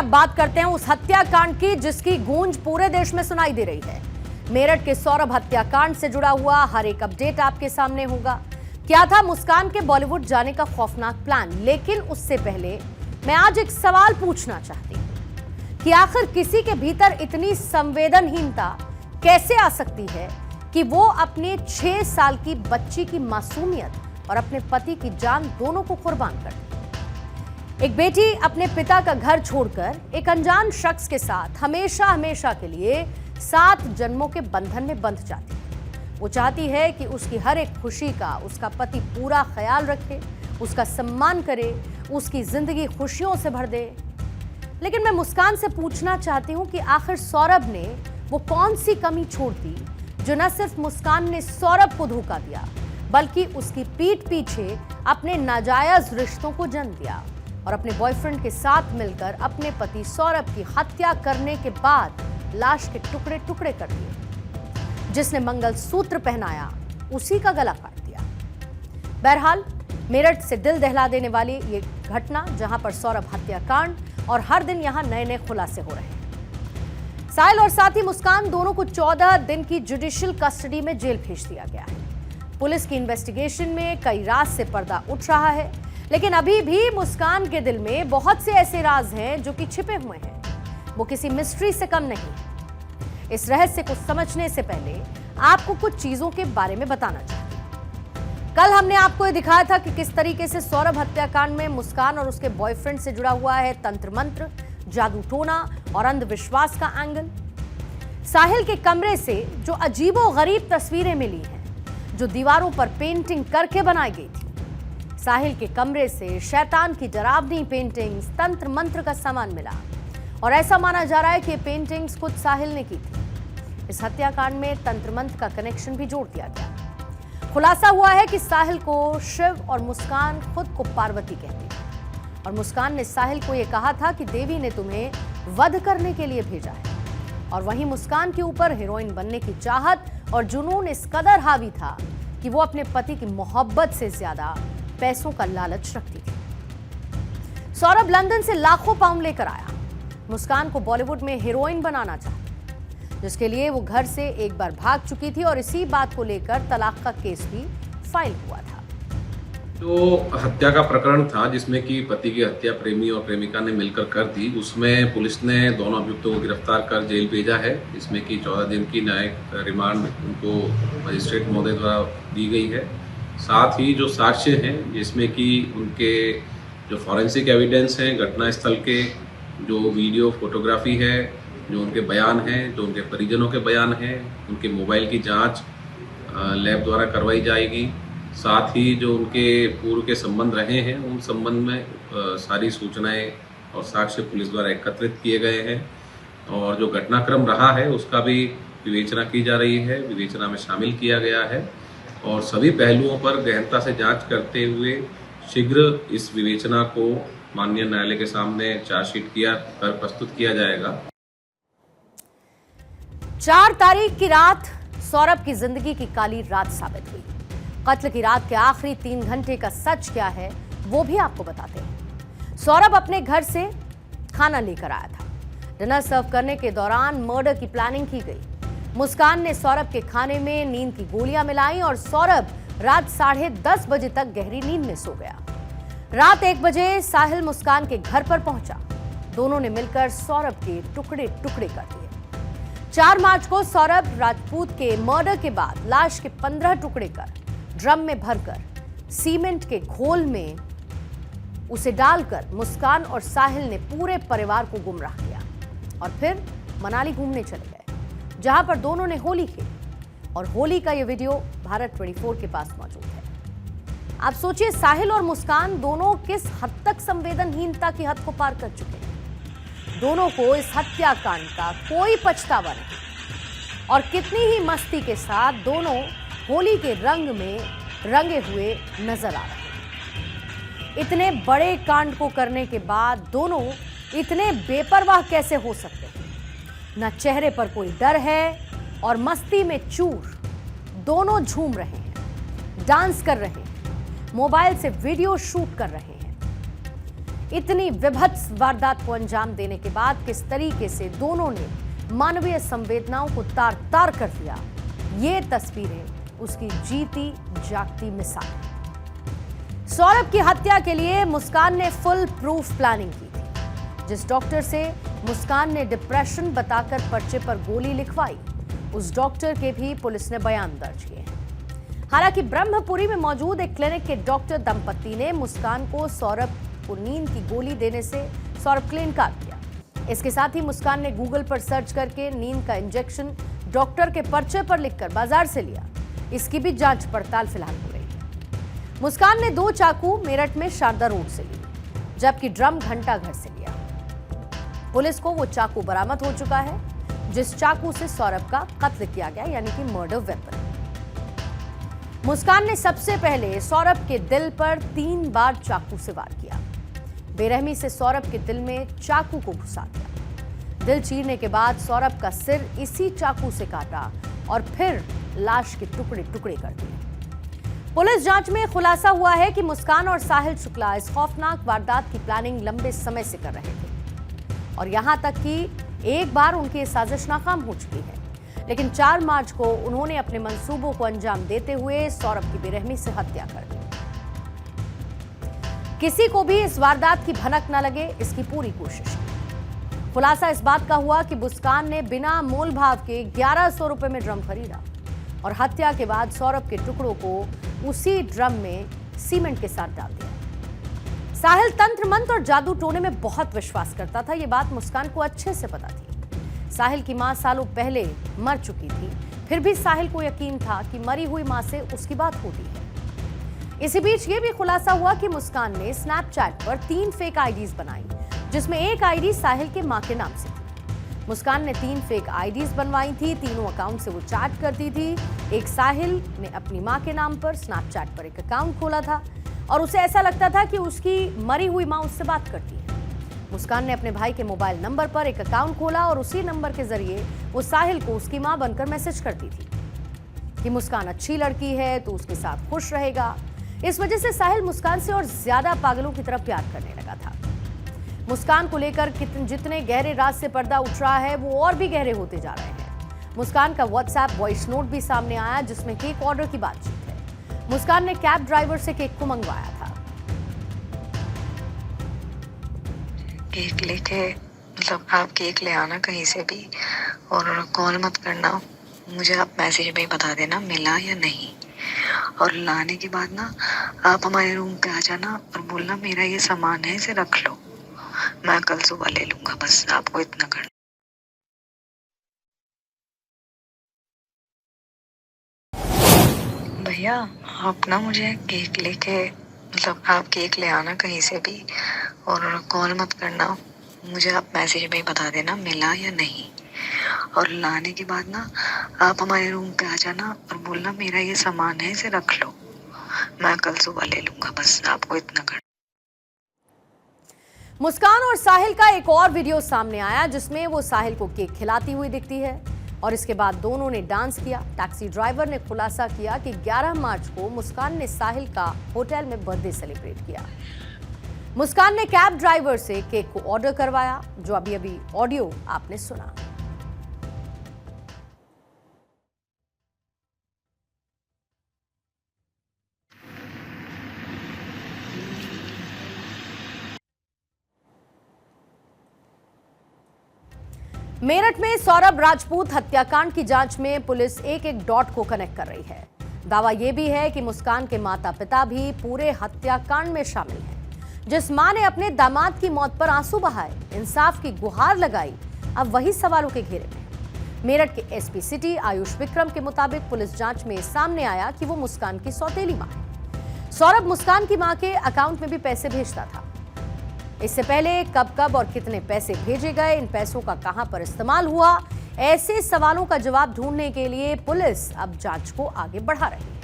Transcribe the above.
अब बात करते हैं उस हत्याकांड की जिसकी गूंज पूरे देश में सुनाई दे रही है। मेरठ के सौरभ हत्याकांड से जुड़ा हुआ हर एक अपडेट आपके सामने होगा। क्या था मुस्कान के बॉलीवुड जाने का खौफनाक प्लान? लेकिन उससे पहले मैं आज एक सवाल पूछना चाहती हूं कि आखिर किसी के भीतर इतनी संवेदनहीनता कैसे आ सकती है कि वो अपने 6 साल की बच्ची की मासूमियत और अपने पति की जान दोनों को कुर्बान कर दे। एक बेटी अपने पिता का घर छोड़कर एक अनजान शख्स के साथ हमेशा हमेशा के लिए 7 जन्मों के बंधन में बंध जाती है। वो चाहती है कि उसकी हर एक खुशी का उसका पति पूरा ख्याल रखे, उसका सम्मान करे, उसकी जिंदगी खुशियों से भर दे। लेकिन मैं मुस्कान से पूछना चाहती हूं कि आखिर सौरभ ने वो कौन सी कमी छोड़ दी जो न सिर्फ मुस्कान ने सौरभ को धोखा दिया बल्कि उसकी पीठ पीछे अपने नाजायज रिश्तों को जन्म दिया और अपने बॉयफ्रेंड के साथ मिलकर अपने पति सौरभ की हत्या करने के बाद लाश के टुकड़े टुकड़े कर दिए। जिसने मंगलसूत्र पहनाया उसी का गला काट दिया। बहरहाल मेरठ से दिल दहला देने वाली ये घटना, जहां पर सौरभ हत्याकांड और हर दिन यहां नए नए खुलासे हो रहे हैं। साहिल और साथी मुस्कान दोनों को 14 दिन की जुडिशियल कस्टडी में जेल भेज दिया गया है। पुलिस की इन्वेस्टिगेशन में कई राज से पर्दा उठ रहा है, लेकिन अभी भी मुस्कान के दिल में बहुत से ऐसे राज हैं जो कि छिपे हुए हैं। वो किसी मिस्ट्री से कम नहीं। इस रहस्य को समझने से पहले आपको कुछ चीजों के बारे में बताना चाहती हूं। कल हमने आपको ये दिखाया था कि किस तरीके से सौरभ हत्याकांड में मुस्कान और उसके बॉयफ्रेंड से जुड़ा हुआ है तंत्र मंत्र, जादू टोना और अंधविश्वास का एंगल। साहिल के कमरे से जो अजीबोगरीब तस्वीरें मिली हैं, जो दीवारों पर पेंटिंग करके बनाई गई थी। साहिल के कमरे से शैतान की डरावनी पेंटिंग्स, तंत्र मंत्र का सामान मिला और ऐसा माना जा रहा है कि ये पेंटिंग्स खुद साहिल ने की थी। इस हत्याकांड में तंत्र मंत्र का कनेक्शन भी जोड़ दिया गया। खुलासा हुआ है कि साहिल को शिव और मुस्कान खुद को पार्वती कहती है और मुस्कान ने साहिल को यह कहा था कि देवी ने तुम्हें वध करने के लिए भेजा है। और वहीं मुस्कान के ऊपर हीरोइन बनने की चाहत और जुनून इस कदर हावी था कि वो अपने पति की मोहब्बत से ज्यादा पैसों का लालच रखती थी। सौरभ लंदन से लाखों पाउंड लेकर आया। मुस्कान को बॉलीवुड में हीरोइन बनाना चाहता, जिसके लिए वो घर से एक बार भाग चुकी थी और इसी बात को लेकर तलाक का केस भी फाइल हुआ था। जो हत्या का प्रकरण था जिसमें कि पति की हत्या प्रेमी और प्रेमिका ने मिलकर कर दी, उसमें पुलिस ने दोनों अभियुक्तों को गिरफ्तार कर जेल भेजा है, जिसमें कि 14 दिन की न्यायिक रिमांड उनको मजिस्ट्रेट महोदय द्वारा दी गई है। साथ ही जो साक्ष्य हैं, जिसमें कि उनके जो फॉरेंसिक एविडेंस हैं, घटनास्थल के जो वीडियो फोटोग्राफी है, जो उनके बयान हैं, जो उनके परिजनों के बयान हैं, उनके मोबाइल की जांच लैब द्वारा करवाई जाएगी। साथ ही जो उनके पूर्व के संबंध रहे हैं, उन संबंध में सारी सूचनाएं और साक्ष्य पुलिस द्वारा एकत्रित किए गए हैं और जो घटनाक्रम रहा है उसका भी विवेचना की जा रही है, विवेचना में शामिल किया गया है और सभी पहलुओं पर गहनता से जांच करते हुए शीघ्र इस विवेचना को माननीय न्यायालय के सामने चार्जशीट कर प्रस्तुत किया जाएगा। 4 तारीख की रात सौरभ की जिंदगी की काली रात साबित हुई। कत्ल की रात के आखिरी 3 घंटे का सच क्या है वो भी आपको बताते हैं। सौरभ अपने घर से खाना लेकर आया था। डिनर सर्व करने के दौरान मर्डर की प्लानिंग की गई। मुस्कान ने सौरभ के खाने में नींद की गोलियां मिलाई और सौरभ रात 10:30 बजे तक गहरी नींद में सो गया। रात 1 बजे साहिल मुस्कान के घर पर पहुंचा। दोनों ने मिलकर सौरभ के टुकड़े टुकड़े कर दिए। 4 मार्च को सौरभ राजपूत के मर्डर के बाद लाश के 15 टुकड़े कर ड्रम में भरकर सीमेंट के घोल में उसे डालकर मुस्कान और साहिल ने पूरे परिवार को गुमराह किया और फिर मनाली घूमने चले गए, जहां पर दोनों ने होली खेली। और होली का यह वीडियो भारत 24 के पास मौजूद है। आप सोचिए, साहिल और मुस्कान दोनों किस हद तक संवेदनहीनता की हद को पार कर चुके हैं। दोनों को इस हत्याकांड का कोई पछतावा नहीं और कितनी ही मस्ती के साथ दोनों होली के रंग में रंगे हुए नजर आ रहे हैं। इतने बड़े कांड को करने के बाद दोनों इतने बेपरवाह कैसे हो सकते हैं? न चेहरे पर कोई डर है और मस्ती में चूर दोनों झूम रहे हैं, डांस कर रहे हैं, मोबाइल से वीडियो शूट कर रहे हैं। इतनी विभत्स वारदात को अंजाम देने के बाद किस तरीके से दोनों ने मानवीय संवेदनाओं को तार तार कर दिया, ये तस्वीरें उसकी जीती जागती मिसाल है। सौरभ की हत्या के लिए मुस्कान ने फुल प्रूफ प्लानिंग की थी। जिस डॉक्टर से मुस्कान ने डिप्रेशन बताकर पर्चे पर गोली लिखवाई, उस डॉक्टर के भी पुलिस ने बयान दर्ज किए हैं। हालांकि ब्रह्मपुरी में मौजूद एक क्लिनिक के डॉक्टर दंपति ने मुस्कान को सौरभ को नींद की गोली देने से सौरभ के लिए इनकार किया। इसके साथ ही मुस्कान ने गूगल पर सर्च करके नींद का इंजेक्शन डॉक्टर के पर्चे पर लिखकर बाजार से लिया। इसकी भी जांच पड़ताल फिलहाल हो रही है। मुस्कान ने 2 चाकू मेरठ में शारदा रोड से ली, जबकि ड्रम घंटा घर से लिया। पुलिस को वो चाकू बरामद हो चुका है जिस चाकू से सौरभ का कत्ल किया गया, यानी कि मर्डर वेपन। मुस्कान ने सबसे पहले सौरभ के दिल पर 3 बार चाकू से वार किया। बेरहमी से सौरभ के दिल में चाकू को घुसा दिया। दिल चीरने के बाद सौरभ का सिर इसी चाकू से काटा और फिर लाश के टुकड़े टुकड़े कर दिए। पुलिस जांच में खुलासा हुआ है कि मुस्कान और साहिल शुक्ला इस खौफनाक वारदात की प्लानिंग लंबे समय से कर रहे थे और यहां तक कि एक बार उनकी ये साजिश नाकाम हो चुकी है, लेकिन 4 मार्च को उन्होंने अपने मंसूबों को अंजाम देते हुए सौरभ की बेरहमी से हत्या कर दी। किसी को भी इस वारदात की भनक न लगे, इसकी पूरी कोशिश की। खुलासा इस बात का हुआ कि मुस्कान ने बिना मोल भाव के 1100 रुपए में ड्रम खरीदा और हत्या के बाद सौरभ के टुकड़ों को उसी ड्रम में सीमेंट के साथ डाल दिया। साहिल तंत्र मंत्र और जादू टोने में बहुत विश्वास करता था, ये बात मुस्कान को अच्छे से पता थी। साहिल की मां सालों पहले मर चुकी थी, फिर भी साहिल को यकीन था कि मरी हुई मां से उसकी बात होती है। इसी बीच ये भी खुलासा हुआ कि मुस्कान ने स्नैपचैट पर 3 फेक आईडीज बनाई, जिसमें एक आईडी साहिल के मां के नाम से थी। मुस्कान ने 3 फेक आईडीज बनवाई थी, तीनों अकाउंट से वो चैट करती थी। एक साहिल ने अपनी मां के नाम पर स्नैपचैट पर एक अकाउंट खोला था और उसे ऐसा लगता था कि उसकी मरी हुई मां उससे बात करती है। मुस्कान ने अपने भाई के मोबाइल नंबर पर एक अकाउंट खोला और उसी नंबर के जरिए वो साहिल को उसकी मां बनकर मैसेज करती थी कि मुस्कान अच्छी लड़की है तो उसके साथ खुश रहेगा। इस वजह से साहिल मुस्कान से और ज्यादा पागलों की तरह प्यार करने लगा था। मुस्कान को लेकर जितने गहरे राज से पर्दा उठ रहा है वो और भी गहरे होते जा रहे हैं। मुस्कान का व्हाट्सएप वॉइस नोट भी सामने आया जिसमें केक ऑर्डर की बातचीत है। मुस्कान ने कैब ड्राइवर से केक को मंगवाया था। केक लेके मतलब आप केक ले आना कहीं से भी और कॉल मत करना, मुझे आप मैसेज में ही बता देना मिला या नहीं। और लाने के बाद ना आप हमारे रूम पे आ जाना और बोलना मेरा ये सामान है, इसे रख लो, मैं कल सुबह ले लूंगा। बस आपको इतना करना। भैया आप ना मुझे केक लेके मतलब आप केक ले आना कहीं से भी और कॉल मत करना, मुझे आप मैसेज में ही बता देना मिला या नहीं। और लाने के बाद ना आप हमारे रूम पे आ जाना और बोलना मेरा ये सामान है, इसे रख लो, मैं कल सुबह ले लूंगा। बस आपको इतना करना। मुस्कान और साहिल का एक और वीडियो सामने आया जिसमें वो साहिल को केक खिलाती हुई दिखती है और इसके बाद दोनों ने डांस किया। टैक्सी ड्राइवर ने खुलासा किया कि 11 मार्च को मुस्कान ने साहिल का होटल में बर्थडे सेलिब्रेट किया। मुस्कान ने कैब ड्राइवर से केक को ऑर्डर करवाया, जो अभी ऑडियो आपने सुना। मेरठ में सौरभ राजपूत हत्याकांड की जांच में पुलिस एक डॉट को कनेक्ट कर रही है। दावा यह भी है कि मुस्कान के माता पिता भी पूरे हत्याकांड में शामिल हैं। जिस मां ने अपने दामाद की मौत पर आंसू बहाए, इंसाफ की गुहार लगाई, अब वही सवालों के घेरे में। मेरठ के एसपी सिटी आयुष विक्रम के मुताबिक पुलिस जांच में सामने आया कि वो मुस्कान की सौतेली मां है। सौरभ मुस्कान की मां के अकाउंट में भी पैसे भेजता था। इससे पहले कब और कितने पैसे भेजे गए, इन पैसों का कहां पर इस्तेमाल हुआ, ऐसे सवालों का जवाब ढूंढने के लिए पुलिस अब जांच को आगे बढ़ा रही है।